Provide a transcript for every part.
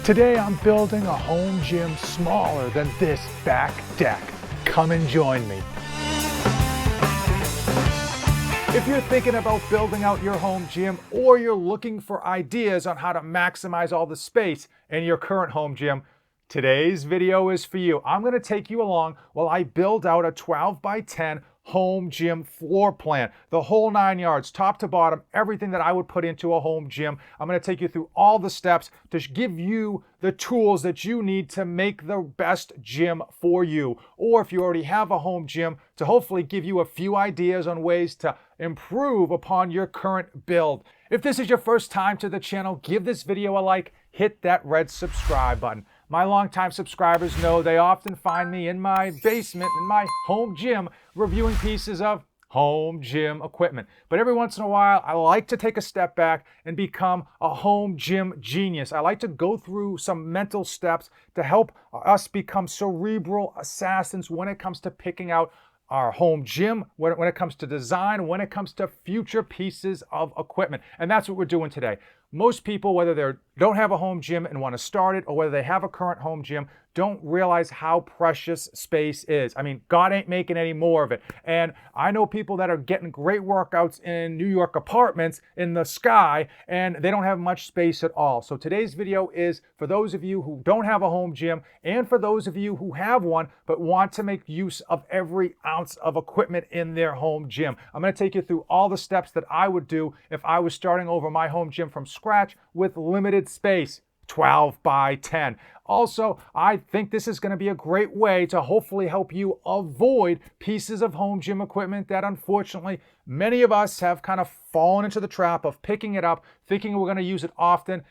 Today I'm building a home gym smaller than this back deck. Come and join me. If you're thinking about building out your home gym or you're looking for ideas on how to maximize all the space in your current home gym, today's video is for you. I'm going to take you along while I build out a 12 by 10 home gym floor plan, the whole 9 yards, top to bottom, everything that I would put into a home gym. I'm going to take you through all the steps to give you the tools that you need to make the best gym for you. Or if you already have a home gym, to hopefully give you a few ideas on ways to improve upon your current build. If this is your first time to the channel, give this video a like, hit that red subscribe button. My longtime subscribers know they often find me in my basement, in my home gym, reviewing pieces of home gym equipment. But every once in a while, I like to take a step back and become a home gym genius. I like to go through some mental steps to help us become cerebral assassins when it comes to picking out our home gym, when it comes to design, when it comes to future pieces of equipment. And that's what we're doing today. Most people, whether they don't have a home gym and want to start it, or whether they have a current home gym, don't realize how precious space is. I mean, God ain't making any more of it. And I know people that are getting great workouts in New York apartments in the sky, and they don't have much space at all. So today's video is for those of you who don't have a home gym, and for those of you who have one, but want to make use of every ounce of equipment in their home gym. I'm going to take you through all the steps that I would do if I was starting over my home gym from scratch with limited space. 12 by 10. Also, I think this is going to be a great way to hopefully help you avoid pieces of home gym equipment that unfortunately many of us have kind of fallen into the trap of picking it up, thinking we're going to use it often,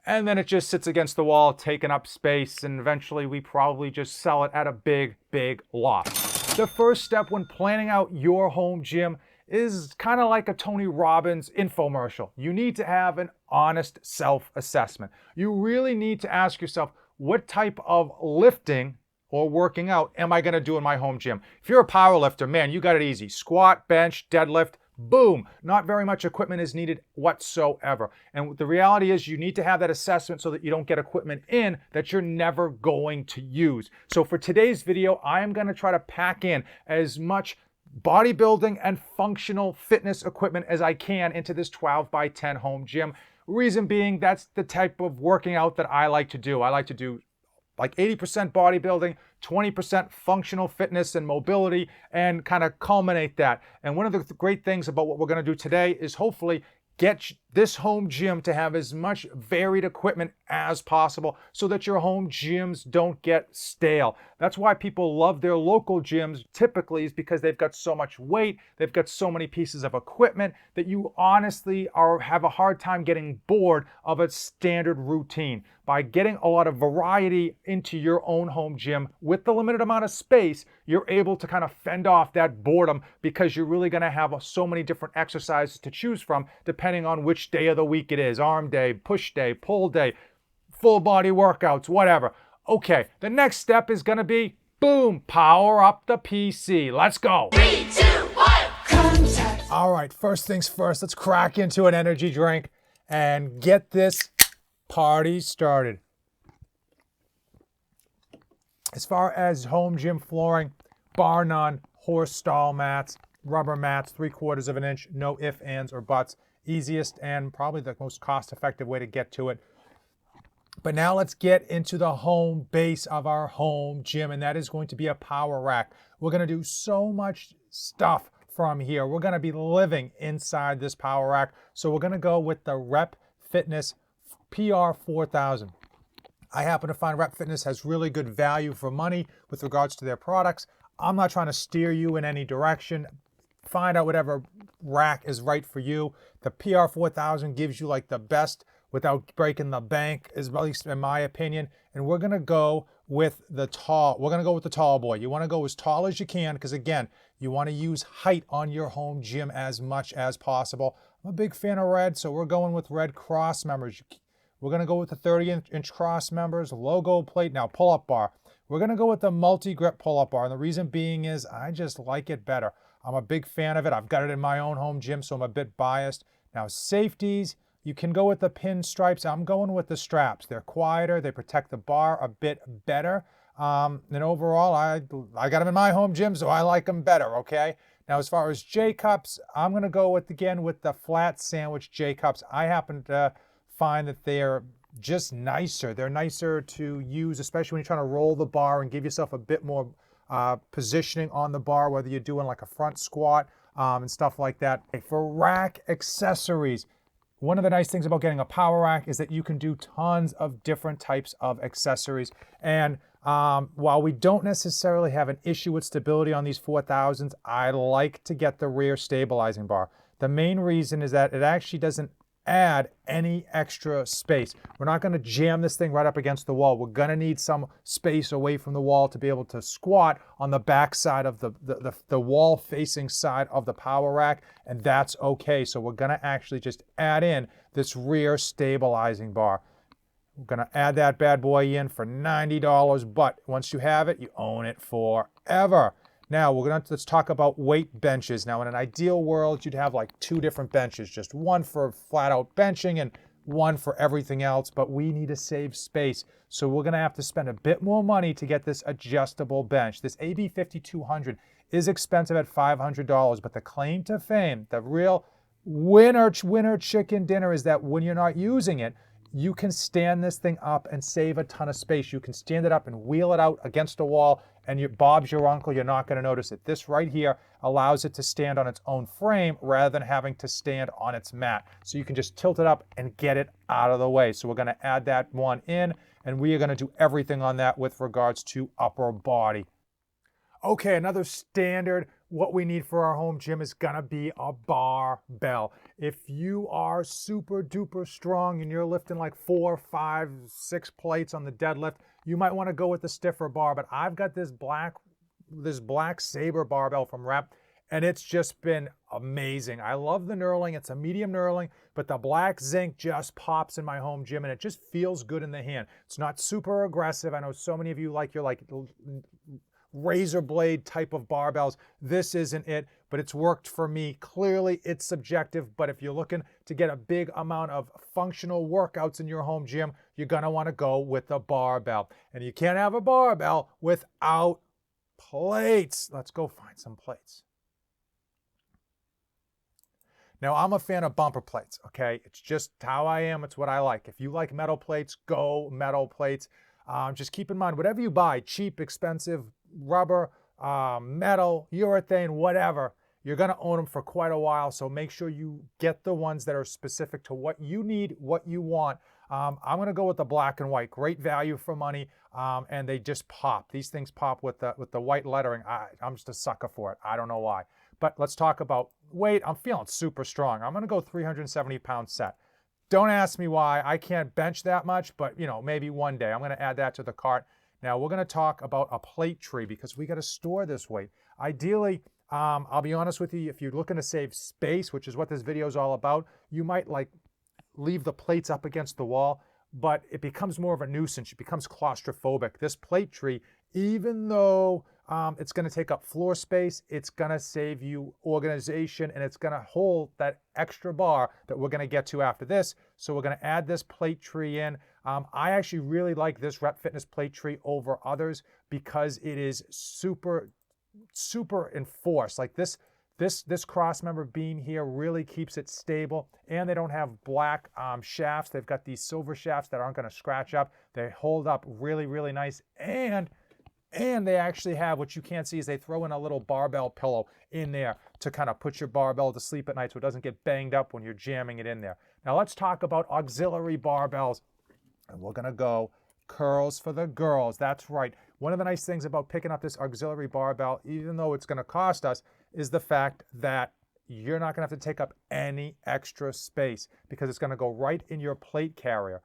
and then it just sits against the wall, taking up space, and eventually we probably just sell it at a big loss. The first step when planning out your home gym is kind of like a Tony Robbins infomercial. You need to have an honest self-assessment. You really need to ask yourself, what type of lifting or working out am I going to do in my home gym? If you're a power lifter, man, you got it easy. Squat, bench, deadlift, boom. Not very much equipment is needed whatsoever. And the reality is you need to have that assessment so that you don't get equipment in that you're never going to use. So for today's video, I am going to try to pack in as much bodybuilding and functional fitness equipment as I can into this 12 by 10 home gym. Reason being, that's the type of working out that I like to do. I like to do like 80% bodybuilding, 20% functional fitness and mobility, and kind of culminate that. And one of the great things about what we're going to do today is hopefully get this home gym to have as much varied equipment as possible so that your home gyms don't get stale. That's why people love their local gyms typically, is because they've got so much weight, they've got so many pieces of equipment that you honestly have a hard time getting bored of a standard routine. By getting a lot of variety into your own home gym with the limited amount of space, you're able to kind of fend off that boredom because you're really going to have so many different exercises to choose from depending on which day of the week it is. Arm day, push day, pull day, full body workouts, whatever. Okay, the next step is going to be, boom, power up the PC. Let's go. 3, 2, 1, contact. All right, first things first, let's crack into an energy drink and get this party started. As far as home gym flooring, bar none, horse stall mats, rubber mats, 3/4 of an inch, no ifs, ands, or buts. Easiest and probably the most cost-effective way to get to it. But now let's get into the home base of our home gym, and that is going to be a power rack. We're going to do so much stuff from here. We're going to be living inside this power rack. So we're going to go with the Rep Fitness PR4000. I happen to find Rep Fitness has really good value for money with regards to their products. I'm not trying to steer you in any direction. Find out whatever rack is right for you. The PR4000 gives you like the best without breaking the bank, at least in my opinion. And we're gonna go with the tall. We're gonna go with the tall boy. You want to go as tall as you can because again, you want to use height on your home gym as much as possible. I'm a big fan of red, so we're going with red cross members. We're gonna go with the 30-inch cross members, logo plate. Now pull-up bar. We're gonna go with the multi-grip pull-up bar, and the reason being is I just like it better. I'm a big fan of it. I've got it in my own home gym, so I'm a bit biased. Now safeties, You can go with the pinstripes. I'm going with the straps. They're quieter. They protect the bar a bit better. And overall, I got them in my home gym, so I like them better, okay? Now, as far as J-cups, I'm going to go with, again, with the flat sandwich J-cups. I happen to find that they're just nicer. They're nicer to use, especially when you're trying to roll the bar and give yourself a bit more positioning on the bar, whether you're doing like a front squat and stuff like that. For rack accessories, one of the nice things about getting a power rack is that you can do tons of different types of accessories. And while we don't necessarily have an issue with stability on these 4000s, I like to get the rear stabilizing bar. The main reason is that it actually doesn't add any extra space. We're not going to jam this thing right up against the wall. We're going to need some space away from the wall to be able to squat on the back side of the wall facing side of the power rack, and that's okay. So we're going to actually just add in this rear stabilizing bar. We're going to add that bad boy in for $90, but once you have it, you own it forever. Now, let's talk about weight benches. Now, in an ideal world, you'd have like 2 different benches, just one for flat out benching and one for everything else, but we need to save space. So we're gonna have to spend a bit more money to get this adjustable bench. This AB 5200 is expensive at $500, but the claim to fame, the real winner chicken dinner is that when you're not using it, you can stand this thing up and save a ton of space. You can stand it up and wheel it out against a wall, and Bob's your uncle, you're not going to notice it. This right here allows it to stand on its own frame rather than having to stand on its mat. So you can just tilt it up and get it out of the way. So we're going to add that one in, and we are going to do everything on that with regards to upper body. Okay, another standard, what we need for our home gym is gonna be a barbell. If you are super duper strong and you're lifting like 4, 5, 6 plates on the deadlift, you might wanna go with the stiffer bar, but I've got this black Saber barbell from Rep, and it's just been amazing. I love the knurling, it's a medium knurling, but the black zinc just pops in my home gym and it just feels good in the hand. It's not super aggressive. I know so many of you like your razor blade type of barbells. This isn't it, but it's worked for me. Clearly, it's subjective, but if you're looking to get a big amount of functional workouts in your home gym, you're gonna wanna go with a barbell. And you can't have a barbell without plates. Let's go find some plates. Now, I'm a fan of bumper plates, okay? It's just how I am. It's what I like. If you like metal plates, go metal plates. Just keep in mind, whatever you buy, cheap, expensive, rubber, metal, urethane, whatever, you're going to own them for quite a while. So make sure you get the ones that are specific to what you need, what you want. I'm going to go with the black and white. Great value for money, and they just pop. These things pop with the white lettering. I'm just a sucker for it. I don't know why. But let's talk about weight. I'm feeling super strong. I'm going to go 370-pound set. Don't ask me why. I can't bench that much, but maybe one day. I'm going to add that to the cart. Now we're going to talk about a plate tree because we got to store this weight. Ideally, I'll be honest with you, if you're looking to save space, which is what this video is all about, you might leave the plates up against the wall, but it becomes more of a nuisance. It becomes claustrophobic. This plate tree, even though it's going to take up floor space, it's going to save you organization, and it's going to hold that extra bar that we're going to get to after this. So we're going to add this plate tree in. I actually really like this Rep Fitness plate tree over others because it is super enforced. Like this cross member beam here really keeps it stable, and they don't have black shafts. They've got these silver shafts that aren't going to scratch up. They hold up really nice, and they actually have, what you can't see is they throw in a little barbell pillow in there to kind of put your barbell to sleep at night so it doesn't get banged up when you're jamming it in there. Now let's talk about auxiliary barbells. And we're gonna go curls for the girls. That's right. One of the nice things about picking up this auxiliary barbell, even though it's gonna cost us, is the fact that you're not gonna have to take up any extra space because it's gonna go right in your plate carrier.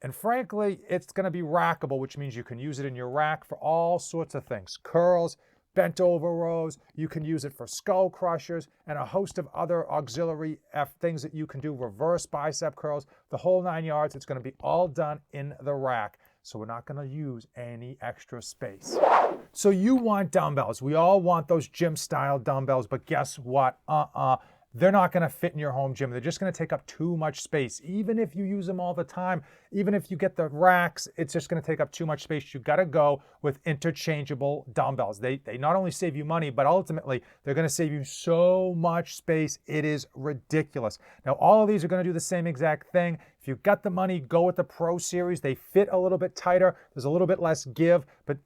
And frankly, it's going to be rackable, which means you can use it in your rack for all sorts of things. Curls, bent over rows, you can use it for skull crushers, and a host of other auxiliary things that you can do, reverse bicep curls, the whole 9 yards. It's going to be all done in the rack. So we're not going to use any extra space. So you want dumbbells. We all want those gym style dumbbells, but guess what? they're not going to fit in your home gym. They're just going to take up too much space. Even if you use them all the time, even if you get the racks, it's just going to take up too much space. You got to go with interchangeable dumbbells. They not only save you money, but ultimately they're going to save you so much space. It is ridiculous. Now, all of these are going to do the same exact thing. If you've got the money, go with the Pro Series. They fit a little bit tighter. There's a little bit less give, but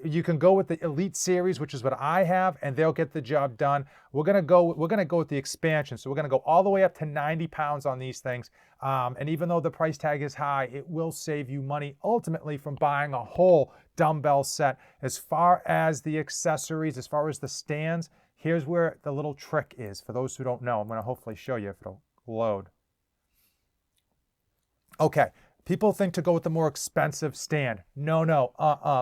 you can go with the Elite Series, which is what I have, and they'll get the job done. We're gonna go with the expansion. So we're gonna go all the way up to 90 pounds on these things. And even though the price tag is high, it will save you money ultimately from buying a whole dumbbell set. As far as the accessories, as far as the stands, here's where the little trick is. For those who don't know, I'm gonna hopefully show you if it'll load. Okay, people think to go with the more expensive stand. No,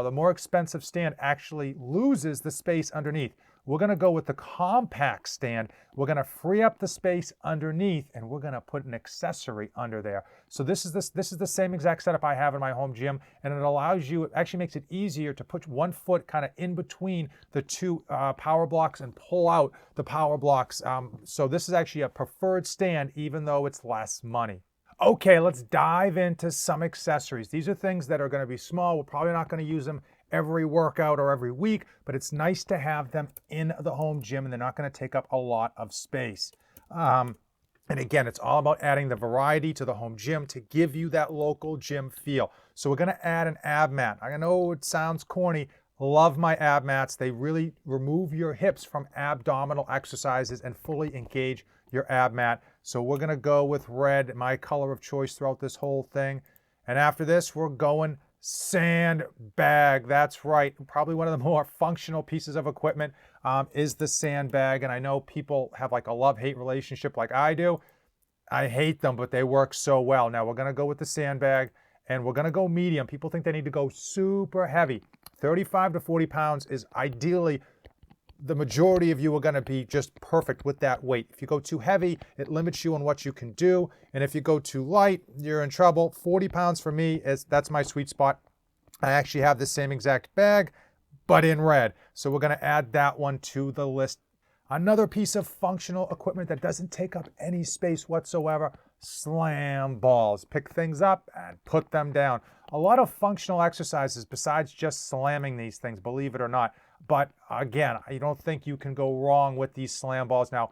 the more expensive stand actually loses the space underneath. We're gonna go with the compact stand. We're gonna free up the space underneath, and we're gonna put an accessory under there. So this is the same exact setup I have in my home gym, and it allows you, it actually makes it easier to put one foot kind of in between the two power blocks and pull out the power blocks. So this is actually a preferred stand, even though it's less money. Okay, let's dive into some accessories. These are things that are going to be small. We're probably not going to use them every workout or every week, but it's nice to have them in the home gym, and they're not going to take up a lot of space. And again, it's all about adding the variety to the home gym to give you that local gym feel. So we're going to add an ab mat. I know it sounds corny. Love my ab mats. They really remove your hips from abdominal exercises and fully engage your ab mat. So we're gonna go with red, my color of choice throughout this whole thing. And after this, we're going sandbag. That's right. Probably one of the more functional pieces of equipment is the sandbag. And I know people have like a love-hate relationship like I do. I hate them, but they work so well. Now we're gonna go with the sandbag, and we're gonna go medium. People think they need to go super heavy. 35 to 40 pounds is ideally, the majority of you are going to be just perfect with that weight. If you go too heavy, it limits you on what you can do. And if you go too light, you're in trouble. 40 pounds for me, that's my sweet spot. I actually have the same exact bag, but in red. So we're going to add that one to the list. Another piece of functional equipment that doesn't take up any space whatsoever, slam balls. Pick things up and put them down. A lot of functional exercises besides just slamming these things, believe it or not. But again, I don't think you can go wrong with these slam balls. Now,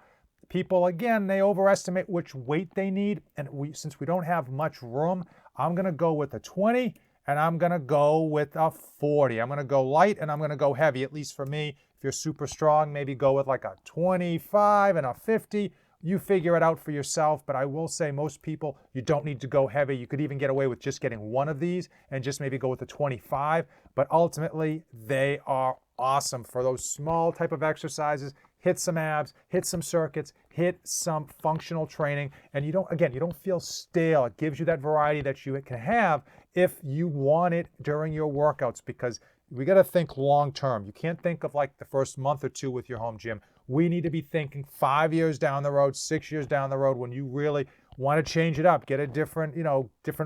people, again, they overestimate which weight they need. And since we don't have much room, I'm going to go with a 20 and I'm going to go with a 40. I'm going to go light and I'm going to go heavy, at least for me. If you're super strong, maybe go with like a 25 and a 50. You figure it out for yourself, but I will say most people, you don't need to go heavy. You could even get away with just getting one of these and just maybe go with the 25. But ultimately, they are awesome for those small type of exercises. Hit some abs, hit some circuits, hit some functional training, and you don't feel stale. It gives you that variety that you can have if you want it during your workouts, because we got to think long term. You can't think of like the first month or two with your home gym. We need to be thinking 5 years down the road, 6 years down the road, when you really want to change it up, get a different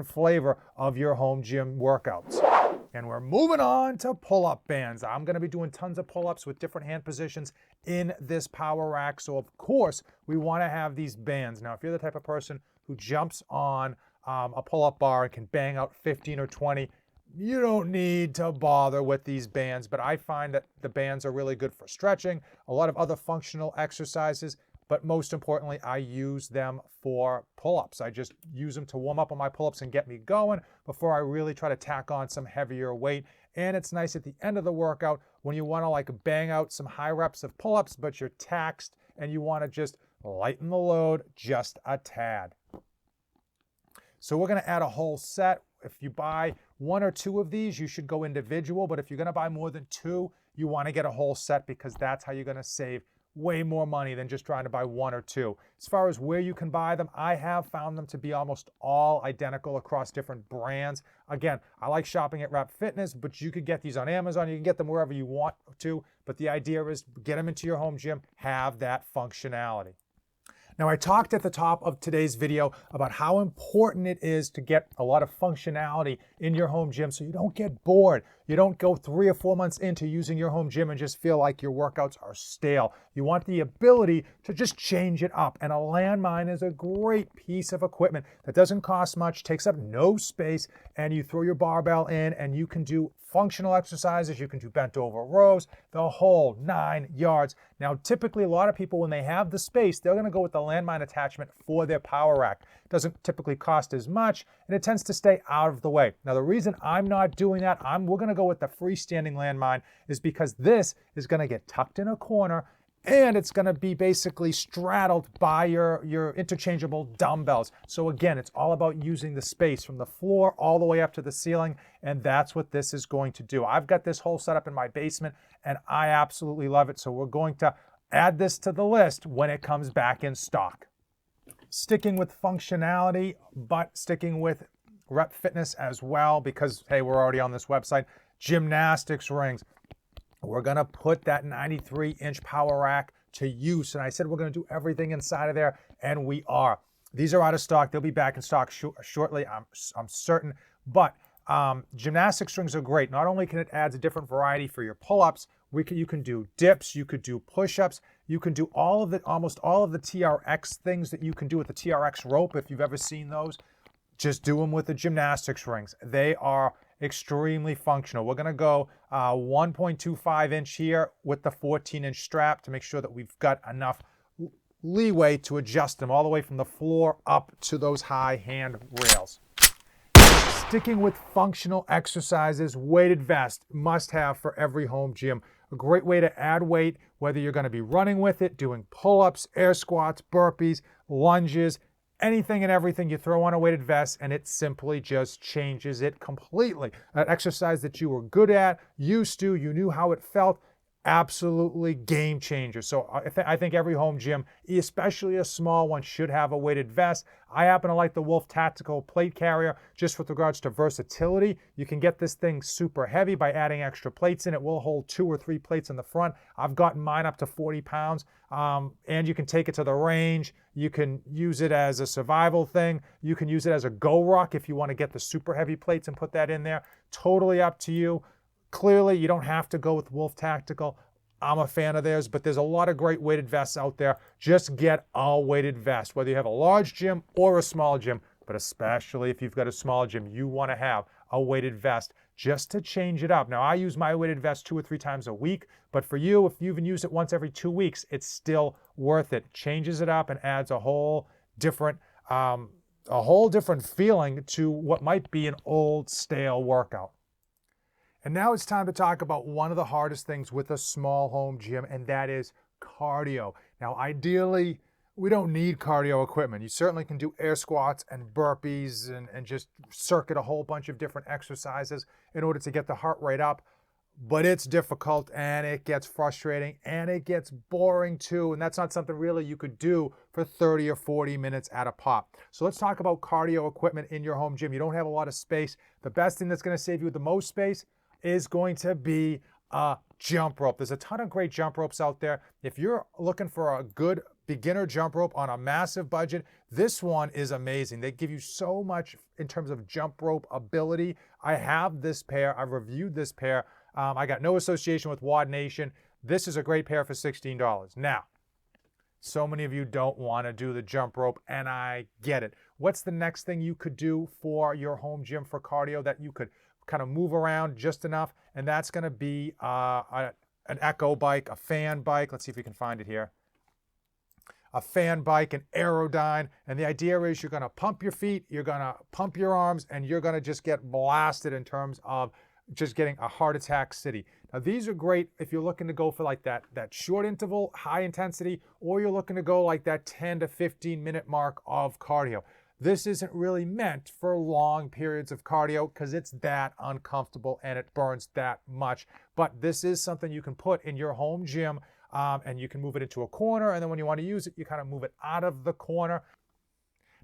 flavor of your home gym workouts. And we're moving on to pull-up bands. I'm going to be doing tons of pull-ups with different hand positions in this power rack. So of course, we want to have these bands. Now, if you're the type of person who jumps on a pull-up bar and can bang out 15 or 20, you don't need to bother with these bands, but I find that the bands are really good for stretching, a lot of other functional exercises, but most importantly, I use them for pull-ups. I just use them to warm up on my pull-ups and get me going before I really try to tack on some heavier weight. And it's nice at the end of the workout when you want to like bang out some high reps of pull-ups, but you're taxed and you want to just lighten the load just a tad. So we're going to add a whole set. If you buy one or two of these, you should go individual. But if you're going to buy more than two, you want to get a whole set, because that's how you're going to save way more money than just trying to buy one or two. As far as where you can buy them, I have found them to be almost all identical across different brands. Again, I like shopping at Rep Fitness, but you could get these on Amazon. You can get them wherever you want to. But the idea is get them into your home gym, have that functionality. Now, I talked at the top of today's video about how important it is to get a lot of functionality in your home gym so you don't get bored. You don't go 3 or 4 months into using your home gym and just feel like your workouts are stale. You want the ability to just change it up. And a landmine is a great piece of equipment that doesn't cost much, takes up no space, and you throw your barbell in and you can do functional exercises, you can do bent over rows, the whole 9 yards. Now, typically a lot of people, when they have the space, they're gonna go with the landmine attachment for their power rack. It doesn't typically cost as much, and it tends to stay out of the way. Now, the reason I'm not doing that, we're gonna go with the freestanding landmine, is because this is gonna get tucked in a corner and it's gonna be basically straddled by your interchangeable dumbbells. So again, it's all about using the space from the floor all the way up to the ceiling, and that's what this is going to do. I've got this whole setup in my basement, and I absolutely love it. So we're going to add this to the list when it comes back in stock. Sticking with functionality, but sticking with rep fitness as well, because hey, we're already on this website. Gymnastics rings. We're gonna put that 93-inch power rack to use. And I said we're gonna do everything inside of there, and we are. These are out of stock. They'll be back in stock shortly, I'm certain. But gymnastics rings are great. Not only can it add a different variety for your pull-ups, you can do dips, you could do push-ups, you can do almost all of the TRX things that you can do with the TRX rope, if you've ever seen those. Just do them with the gymnastics rings. They are extremely functional. We're gonna go 1.25 inch here with the 14-inch strap to make sure that we've got enough leeway to adjust them all the way from the floor up to those high hand rails. Sticking with functional exercises, weighted vest, must have for every home gym. A great way to add weight, whether you're gonna be running with it, doing pull-ups, air squats, burpees, lunges, anything and everything. You throw on a weighted vest and it simply just changes it completely. An exercise that you were good at, used to, you knew how it felt, absolutely game changer. So I think every home gym, especially a small one, should have a weighted vest. I happen to like the Wolf Tactical plate carrier just with regards to versatility. You can get this thing super heavy by adding extra plates in. It will hold 2 or 3 plates in the front. I've gotten mine up to 40 pounds. And you can take it to the range. You can use it as a survival thing. You can use it as a go ruck if you want to get the super heavy plates and put that in there. Totally up to you. Clearly, you don't have to go with Wolf Tactical. I'm a fan of theirs, but there's a lot of great weighted vests out there. Just get a weighted vest, whether you have a large gym or a small gym, but especially if you've got a small gym, you want to have a weighted vest just to change it up. Now, I use my weighted vest 2 or 3 times a week, but for you, if you even use it once every 2 weeks, it's still worth it. Changes it up and adds a whole different feeling to what might be an old, stale workout. And now it's time to talk about one of the hardest things with a small home gym, and that is cardio. Now, ideally, we don't need cardio equipment. You certainly can do air squats and burpees and just circuit a whole bunch of different exercises in order to get the heart rate up. But it's difficult and it gets frustrating and it gets boring too. And that's not something really you could do for 30 or 40 minutes at a pop. So let's talk about cardio equipment in your home gym. You don't have a lot of space. The best thing that's going to save you the most space is going to be a jump rope. There's a ton of great jump ropes out there. If you're looking for a good beginner jump rope on a massive budget, this one is amazing. They give you so much in terms of jump rope ability. I have this pair. I've reviewed this pair. I got no association with Wad Nation. This is a great pair for $16. Now, so many of you don't want to do the jump rope, and I get it. What's the next thing you could do for your home gym for cardio that you could kind of move around just enough? And that's going to be an Echo bike, a fan bike. Let's see if we can find it here. A fan bike, an Aerodyne. And the idea is you're going to pump your feet, you're going to pump your arms, and you're going to just get blasted in terms of just getting a heart attack city. Now, these are great if you're looking to go for like that short interval, high intensity, or you're looking to go like that 10 to 15 minute mark of cardio. This isn't really meant for long periods of cardio because it's that uncomfortable and it burns that much. But this is something you can put in your home gym and you can move it into a corner, and then when you want to use it, you kind of move it out of the corner.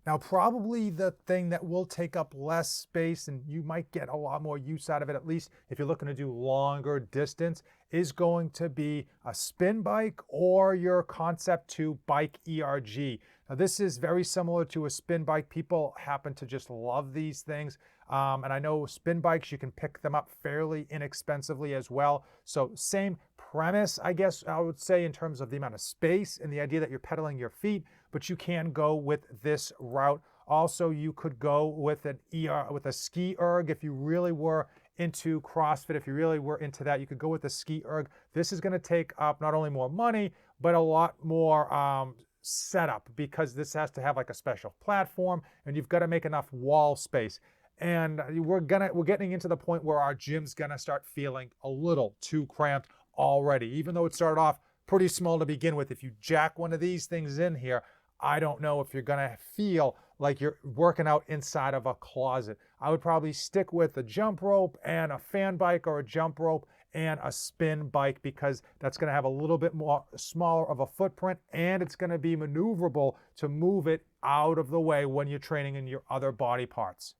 Now, probably the thing that will take up less space and you might get a lot more use out of it, at least if you're looking to do longer distance, is going to be a spin bike or your Concept 2 Bike ERG. Now, this is very similar to a spin bike. People happen to just love these things. And I know spin bikes, you can pick them up fairly inexpensively as well. So same premise, I guess I would say, in terms of the amount of space and the idea that you're pedaling your feet, but you can go with this route. Also, you could go with a ski erg if you really were into CrossFit. If you really were into that, you could go with the ski erg. This is going to take up not only more money, but a lot more setup, because this has to have like a special platform, and you've got to make enough wall space. And we're getting into the point where our gym's gonna start feeling a little too cramped already, even though it started off pretty small to begin with. If you jack one of these things in here, I don't know if you're gonna feel like you're working out inside of a closet. I would probably stick with a jump rope and a fan bike, or a jump rope and a spin bike, because that's gonna have a little bit more smaller of a footprint, and it's gonna be maneuverable to move it out of the way when you're training in your other body parts.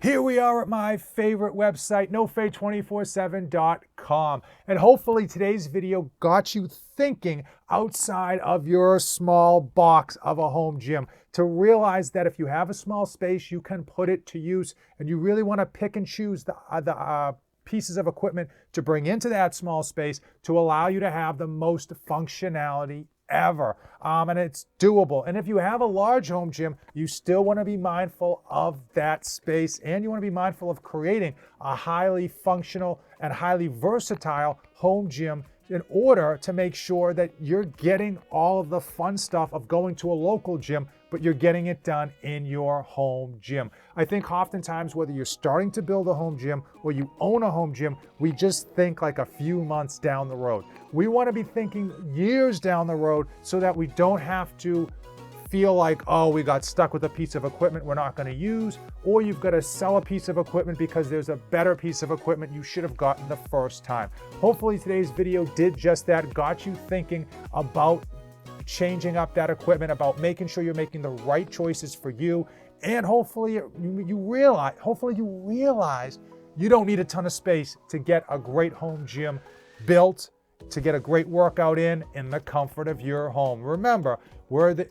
Here we are at my favorite website, nofade247.com. And hopefully today's video got you thinking outside of your small box of a home gym, to realize that if you have a small space, you can put it to use, and you really want to pick and choose the pieces of equipment to bring into that small space to allow you to have the most functionality ever. And it's doable. And if you have a large home gym, you still want to be mindful of that space, and you want to be mindful of creating a highly functional and highly versatile home gym in order to make sure that you're getting all of the fun stuff of going to a local gym, but you're getting it done in your home gym. I think oftentimes, whether you're starting to build a home gym or you own a home gym, we just think like a few months down the road. We want to be thinking years down the road, so that we don't have to feel like, oh, we got stuck with a piece of equipment we're not going to use, or you've got to sell a piece of equipment because there's a better piece of equipment you should have gotten the first time. Hopefully today's video did just that, got you thinking about changing up that equipment, about making sure you're making the right choices for you, and hopefully you realize you don't need a ton of space to get a great home gym built, to get a great workout in the comfort of your home. Remember,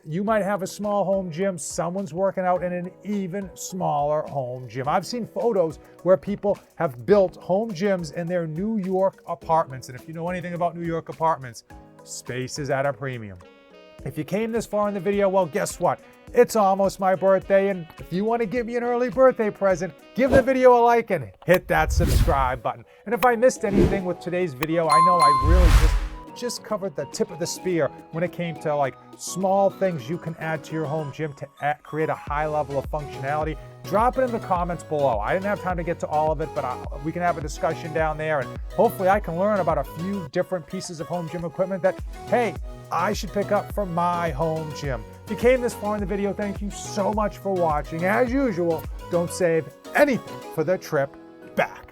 you might have a small home gym, someone's working out in an even smaller home gym. I've seen photos where people have built home gyms in their New York apartments. And if you know anything about New York apartments, space is at a premium. If you came this far in the video, well, guess what? It's almost my birthday, and if you want to give me an early birthday present, give the video a like and hit that subscribe button. And if I missed anything with today's video, I know I really just covered the tip of the spear when it came to like small things you can add to your home gym to create a high level of functionality. Drop it in the comments below. I didn't have time to get to all of it, but we can have a discussion down there, and hopefully I can learn about a few different pieces of home gym equipment that, hey, I should pick up for my home gym. If you came this far in the video, thank you so much for watching. As usual, don't save anything for the trip back.